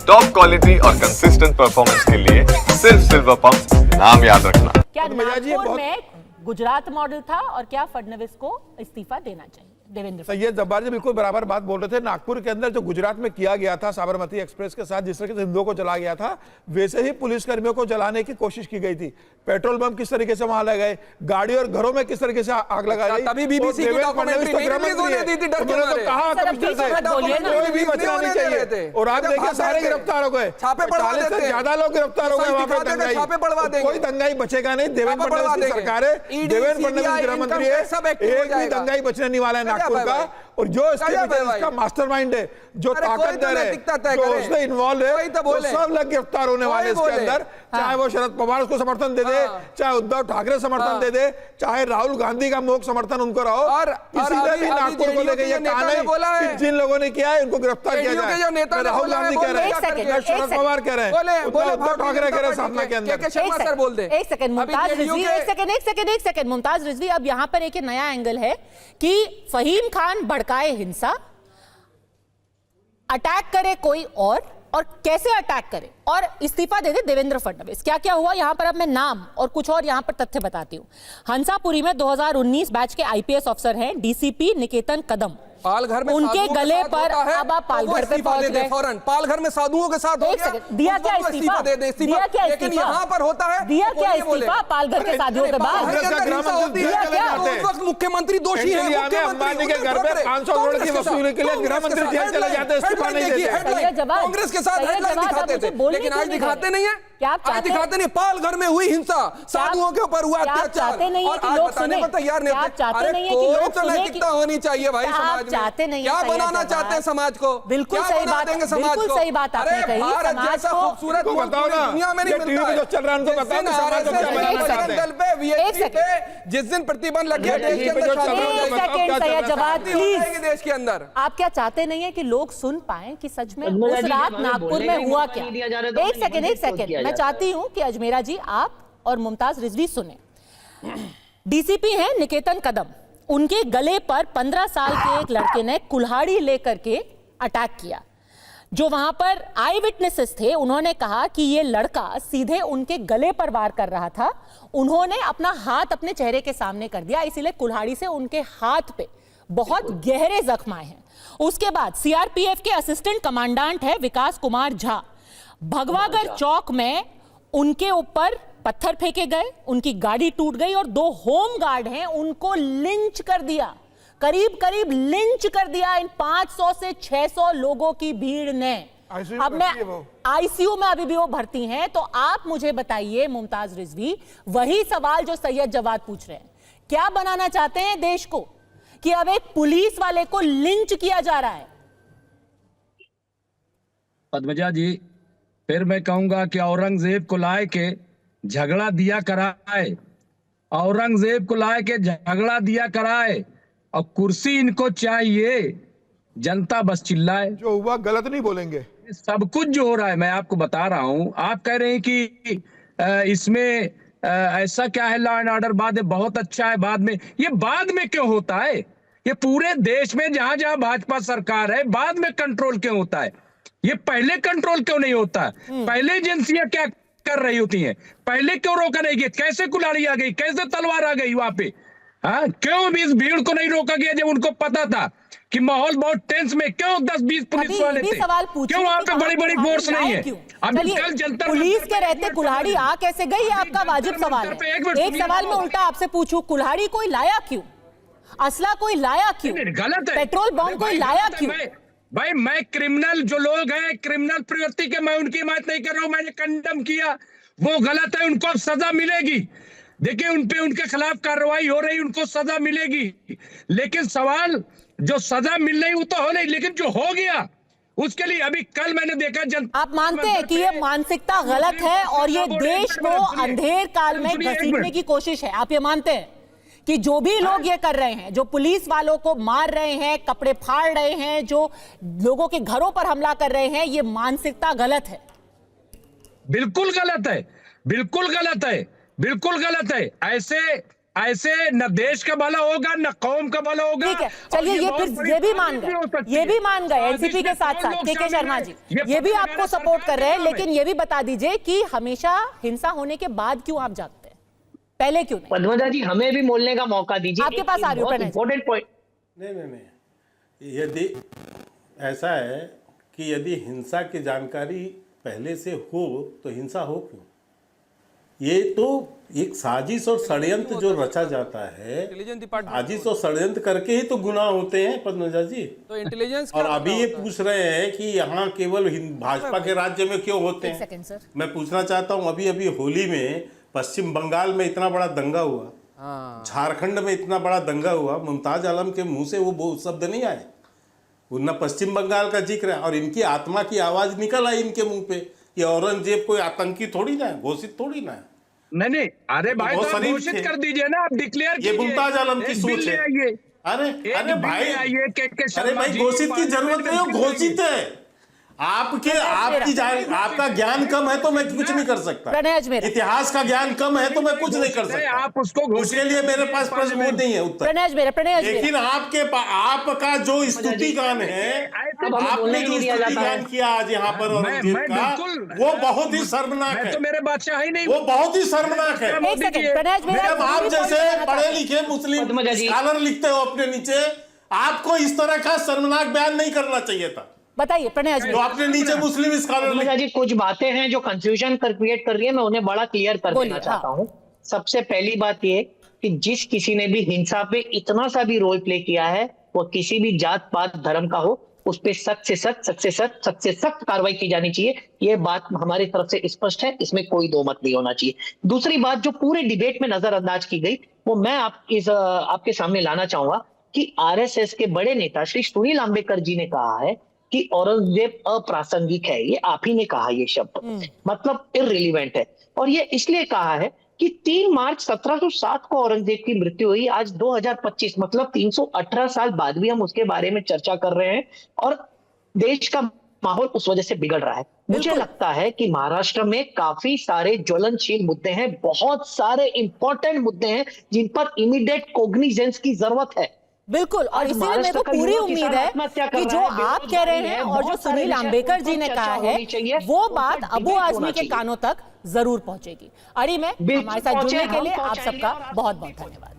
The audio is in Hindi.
टॉप क्वालिटी और कंसिस्टेंट परफॉर्मेंस के लिए सिर्फ सिल्वर पंप नाम याद रखना। क्या नागपुर में गुजरात मॉडल था और क्या फडणवीस को इस्तीफा देना चाहिए? देवेंद्र सैयद जब्बार जी बिल्कुल बराबर बात बोल रहे थे। नागपुर के अंदर जो गुजरात में किया गया था साबरमती एक्सप्रेस के साथ, जिस तरीके से हिंदुओं को जला गया था, वैसे ही पुलिस कर्मियों को जलाने की कोशिश की गई थी। पेट्रोल बम किस तरीके से वहां लगाए, गाड़ी और घरों में किस तरीके से आग लगाई गई। तभी बीबीसी की डॉक्यूमेंटरी नहीं रिलीज होने दी थी डर के मारे। कहा कमिश्नर से कोई भी बचना नहीं चाहिए। और आप देखिए सारे गिरफ्तार हो गए, छापे पड़वा देते हैं, ज्यादा लोग गिरफ्तार हो गए वहां पे। दंगाई छापे पड़वा देंगे, कोई दंगाई बचेगा नहीं। देवेंद्र फडणवीस की सरकार है, देवेंद्र फडणवीस गृह मंत्री है, एक भी दंगाई बचने नहीं वाला है नागपुर का। और जो इसके पीछे इसका मास्टरमाइंड है, जो ताकतवर है, जो उसमें इन्वॉल्व है, तो सब लोग गिरफ्तार होने वाले इसके अंदर। चाहे वो शरद पवार उसको समर्थन दे दे, चाहे उद्धव ठाकरे समर्थन दे दे, चाहे राहुल गांधी का मोक समर्थन उनको रहो। और इसीलिए भी नागपुर को लेकर ये कहा है कि जिन लोगों ने किया है उनको गिरफ्तार किया जाए। राहुल गांधी कह रहे हैं, शरद पवार कह रहे हैं, उद्धव ठाकरे कह रहे हैं साधना के अंदर। एक सेकंड मुमताज रिजवी, एक सेकंड मुमताज रिजवी। अब यहाँ पर एक नया एंगल है कि फहीम खान भड़काए हिंसा, अटैक करे कोई और कैसे अटैक करे और इस्तीफा दे दे देवेंद्र फडणवीस। क्या क्या हुआ यहां पर अब मैं नाम और कुछ और यहां पर तथ्य बताती हूं। हंसापुरी में 2019 बैच के आईपीएस अफसर हैं डीसीपी निकेतन कदम। पालघर में उनके गले पर अब आप पालघर पे पहुंच गए। फौरन पालघर में साधुओं के साथ एक सेकंड, दिया क्या इस्तीफा? दिया क्या लेकिन यहाँ पर होता है, दिया क्या इस्तीफा पालघर के साथियों के बाद? उस वक्त मुख्यमंत्री दोषी है। अंबानी के घर पे 500 करोड़ की वसूली के लिए गृह मंत्री जेल चले जाते, इस्तीफा नहीं देते। कांग्रेस के साथ हेडलाइन दिखाते थे, लेकिन आज दिखाते नहीं है। आज दिखाते नहीं। पालघर में हुई हिंसा, साधुओं के ऊपर हुआ अत्याचार, और आज बताने को तैयार नहीं। अरे कोई तो नैतिकता होनी चाहिए भाई समाज में। चाहते नहीं, क्या बनाना चाहते हैं समाज को? बिल्कुल सही बात, बिल्कुल सही बात आपने कही। भारत जैसा खूबसूरत मुल्क दुनिया में नहीं मिलता है। जो चल रहा है उनको बताओ, समाज को क्या बनाना चाहते हैं। पे वीएचपी पे जिस दिन प्रतिबंध लग गया देश के अंदर, देश के अंदर, आप क्या चाहते नहीं है कि लोग सुन पाए कि सच में उस रात नागपुर में हुआ क्या? एक सेकंड, मैं चाहती हूं कि अजमेरा जी आप और मुमताज रिजवी सुने। डीसीपी हैं निकेतन कदम, उनके गले पर 15 साल के एक लड़के ने कुल्हाड़ी लेकर के अटैक किया। जो वहां पर आई विटनेसेस थे उन्होंने कहा कि ये लड़का सीधे उनके गले पर वार कर रहा था। उन्होंने अपना हाथ अपने चेहरे के सामने कर दिया, इसीलिए कुल्हाड़ी से उनके हाथ पे बहुत गहरे जख्म आए हैं। उसके बाद सीआरपीएफ के असिस्टेंट कमांडेंट है विकास कुमार झा, भगवागर चौक में उनके ऊपर पत्थर फेंके गए, उनकी गाड़ी टूट गई और 2 होम गार्ड हैं उनको लिंच कर दिया, करीब लिंच कर दिया इन 500 से 600 लोगों की भीड़ ने। अब मैं आईसीयू में अभी भी वो भर्ती हैं। तो आप मुझे बताइए मुमताज रिजवी, वही सवाल जो सैयद जवाद पूछ रहे हैं, क्या बनाना चाहते हैं देश को कि अब एक पुलिस वाले को लिंच किया जा रहा है? पद्मजा जी, फिर मैं कहूंगा कि औरंगजेब को लाए के झगड़ा दिया कराए, औरंगजेब को लाए के झगड़ा दिया कराए, और कुर्सी इनको चाहिए, जनता बस चिल्लाए। जो हुआ गलत नहीं बोलेंगे। सब कुछ जो हो रहा है मैं आपको बता रहा हूं। आप कह रहे हैं कि इसमें ऐसा क्या है, लॉ एंड ऑर्डर बाद में बहुत अच्छा है, बाद में, ये बाद में क्यों होता है? ये पूरे देश में जहां जहां भाजपा सरकार है बाद में कंट्रोल क्यों होता है? ये पहले कंट्रोल क्यों नहीं होता? पहले एजेंसियां क्या कर रही होती हैं? पहले क्यों रोका नहीं गया? कैसे कुल्हाड़ी आ गई, कैसे तलवार आ गई वहां पे? हाँ, क्यों भी इस भीड़ को नहीं रोका गया जब उनको पता था कि माहौल बहुत टेंस में? क्यों 10-20 पुलिस वाले थे? क्यों वहां पे बड़ी फोर्स नहीं है? अभी कल जंतर पुलिस के रहते कुल्हाड़ी आ कैसे गई? आपका वाजिब सवाल है। एक सवाल मैं उल्टा आपसे पूछूं, कुल्हाड़ी कोई लाया क्यों? असला कोई लाया क्यों? गलत है। पेट्रोल बम कोई लाया क्यों? भाई मैं क्रिमिनल जो लोग हैं, क्रिमिनल प्रवृत्ति के, मैं उनकी हिमायत नहीं कर रहा हूं, मैंने कंडम किया, वो गलत है, उनको अब सजा मिलेगी। देखिए उनपे, उनके खिलाफ कार्रवाई हो रही, उनको सजा मिलेगी। लेकिन सवाल जो सजा मिल रही वो तो हो नहीं, लेकिन जो हो गया उसके लिए अभी कल मैंने देखा जनता। आप मानते हैं कि ये मानसिकता गलत है और ये देश को अंधेर काल में घसीटने की कोशिश है? आप ये मानते हैं कि जो भी लोग ये कर रहे हैं, जो पुलिस वालों को मार रहे हैं, कपड़े फाड़ रहे हैं, जो लोगों के घरों पर हमला कर रहे हैं, ये मानसिकता गलत है? बिल्कुल गलत है, बिल्कुल गलत है, बिल्कुल गलत है। ऐसे ऐसे न देश का भला होगा न कौम का भला होगा। ठीक है, चलिए ये फिर ये भी मान गए एनसीपी के साथ साथ के शर्मा जी ये भी आपको सपोर्ट कर रहे हैं, लेकिन ये भी बता दीजिए कि हमेशा हिंसा होने के बाद क्यों आप जागते हैं, पहले क्यों नहीं? पद्मजा जी हमें भी बोलने का मौका दीजिए। आपके पास आ रही हूं इंपॉर्टेंट पॉइंट। नहीं, यदि ऐसा है कि यदि हिंसा की जानकारी पहले से हो तो हिंसा हो क्यों? ये तो एक साजिश और षड्यंत्र जो रचा जाता है, साजिश और षड्यंत्र करके ही तो गुनाह होते हैं पद्मजा जी। तो इंटेलिजेंस और अभी ये पूछ रहे हैं कि यहाँ केवल भाजपा के राज्य में क्यों होते हैं। सेकंड सर, मैं पूछना चाहता हूँ, अभी अभी होली में पश्चिम बंगाल में इतना बड़ा दंगा हुआ, झारखंड में इतना बड़ा दंगा हुआ, मुमताज आलम के मुंह से वो शब्द नहीं आए, न पश्चिम बंगाल का जिक्र है, और इनकी आत्मा की आवाज निकल आई इनके मुंह पे। ये औरंगजेब कोई आतंकी थोड़ी ना है, घोषित थोड़ी ना है। नहीं, अरे भाई तो घोषित कर दीजिए ना, आप डिक्लेयर कीजिए। ये मुमताज आलम की सोच है। अरे भाई, अरे भाई घोषित की जरूरत नहीं है, घोषित है। आपका ज्ञान कम है तो मैं कुछ नहीं कर सकता, इतिहास का ज्ञान कम है तो मैं कुछ नहीं कर सकता। आप उसको उसके लिए मेरे पास प्रश्न नहीं है उत्तर। लेकिन आपका जो स्तुति गान है, आपने जो स्तुति गान किया आज यहाँ पर औरंगजेब का, वो बहुत ही शर्मनाक है। तो मेरे बादशाह ही नहीं, वो बहुत ही शर्मनाक है। मैडम, आप जैसे पढ़े लिखे मुस्लिम स्कॉलर लिखते हो अपने नीचे, आपको इस तरह का शर्मनाक बयान नहीं करना चाहिए था। बताइए प्रणय तो आपने नीचे मुस्लिम स्कॉलर जी कुछ बातें हैं जो कंफ्यूजन क्रिएट कर रही है, मैं उन्हें बड़ा क्लियर कर देना चाहता हूँ। सबसे पहली बात ये कि जिस किसी ने भी हिंसा पे इतना सा भी रोल प्ले किया है, वो किसी भी जात पात धर्म का हो, उस पर सख्त से सख्त कार्रवाई की जानी चाहिए। ये बात हमारी तरफ से स्पष्ट है, इसमें कोई दो मत नहीं होना चाहिए। दूसरी बात जो पूरे डिबेट में नजरअंदाज की गई, वो मैं आपके सामने लाना चाहूंगा कि आरएसएस के बड़े नेता श्री सुनील अंबेडकर जी ने कहा है कि औरंगजेब अप्रासंगिक है। ये आप ही ने कहा, ये शब्द मतलब इररिलेवेंट है। और ये इसलिए कहा है कि 3 मार्च 1707 को औरंगजेब की मृत्यु हुई। आज 2025 मतलब 318 साल बाद भी हम उसके बारे में चर्चा कर रहे हैं, और देश का माहौल उस वजह से बिगड़ रहा है। मुझे लगता है कि महाराष्ट्र में काफी सारे ज्वलनशील मुद्दे हैं, बहुत सारे इंपॉर्टेंट मुद्दे हैं जिन पर इमीडिएट कोग्निजेंस की जरूरत है। बिल्कुल, और इसीलिए मेरे को पूरी उम्मीद है कि जो आप कह रहे हैं और जो सुनील अंबेडकर जी ने कहा है, वो बात अबू आजमी के कानों तक जरूर पहुंचेगी। अरे मैं हमारे साथ जुड़ने के लिए आप सबका बहुत बहुत धन्यवाद।